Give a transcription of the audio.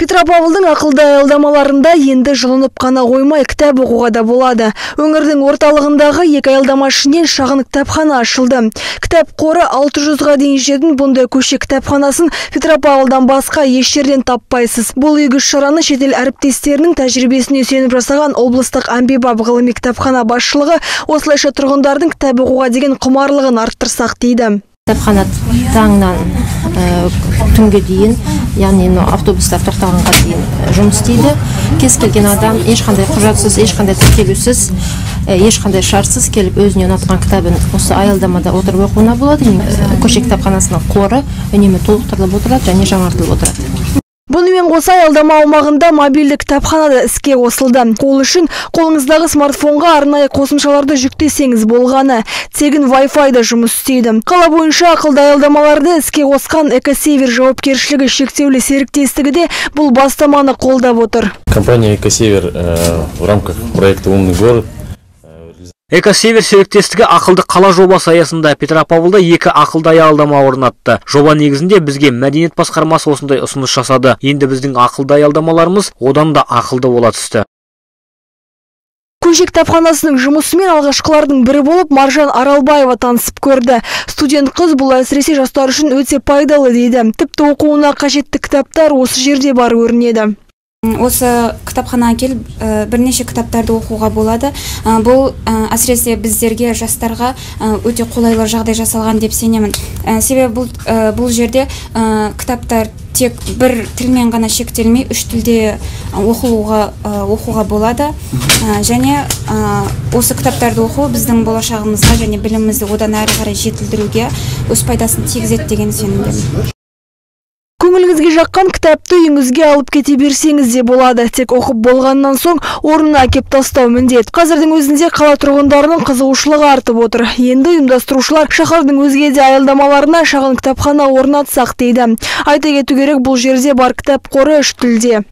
Петропавлдың ақылды аялдамаларында енді жылынып қана қоймай кітап оқуға да болады. Өңірдің орталығындағы екі аялдама ішінен шағын кітапхана ашылды. Кітап қоры 600-ға дейін жететін бұндай көше кітапханасын Петропавлдан басқа еш жерден таппайсыз. Бұл игі шараны шетел әріптестерінің тәжірибесіне сүйеніп жасаған облыстық әмбебап ғылыми кітапхана басшылығы осылайша тұрғындардың кітап оқуға деген құмарлығын арттырсақ дейді. Кітапхана таңнан түнге дейін, яғни автобустар тоқтағанға дейін жұмыс істейді. Кез келген адам ешқандай құжатсыз, ешқандай тіркелусіз, ешқандай шартсыз келіп өзіне ұнатқан кітабын осы аялдамада отырып оқуына болады. Көше кітапханасының қоры үнемі толықтырылып отырады және жаңартылып отырады. Бұнымен қоса аялдама аумағында мобильді кітапхана да іске қосылды. Ол үшін қолыңыздағы смартфонға арнайы қосымшаларды жүктесеңіз болғаны. Тегін Wi-Fi да жұмыс істейді. Қала бойынша ақылды аялдамаларды іске қосқан Экосевер жауапкершілігі шектеулі серіктестігі де бұл бастаманы қолдап отыр. Компания Экосевер в рамках проекта «Умный город». Экосевер серіктестігі ақылды қала жобасы аясында Петропавлда екі ақылды аялдама орнатты. Жоба негізінде бізге мәдениет басқармасы осындай ұсыныс жасады. Енді біздің ақылды аялдамаларымыз одан да ақылды бола түсті. Көше кітапханасының жұмысымен алғашқылардың бірі болып Маржан Аралбаева танысып көрді. Студент қыз бұл әсіресе жастар үшін өте пайдалы дейді. Тіпті оқуына қажетті кітаптар осы жерде бар көрінеді. Осы кітапханаға келіп бірнеше кітаптарды оқуға болады. Бұл әсіресе біздерге, жастарға өте қолайлы жағдай жасалған деп сенемін. Себебі бұл жерде кітаптар тек бір тілмен ғана шектелмей, үш тілде оқуға болады. Және осы кітаптарды оқу біздің болашағымызға және білімімізді одан әрі қарай жетілдіруге өз пайдасын тигізеді деген сенімдемін. Көңіліңізге жаққан кітапты үйіңізге алып кете берсеңіз де болады. Тек оқып болғаннан соң орнына әкеп тастау міндет. Қазірдің өзінде қала тұрғындарының қызығушылығы артып отыр. Енді ұйымдастырушылар шаһардың өзге де аялдамаларына шағын кітапхана орнатсақ дейді. Айта кету керек, бұл жерде бар кітап қоры үш тілде.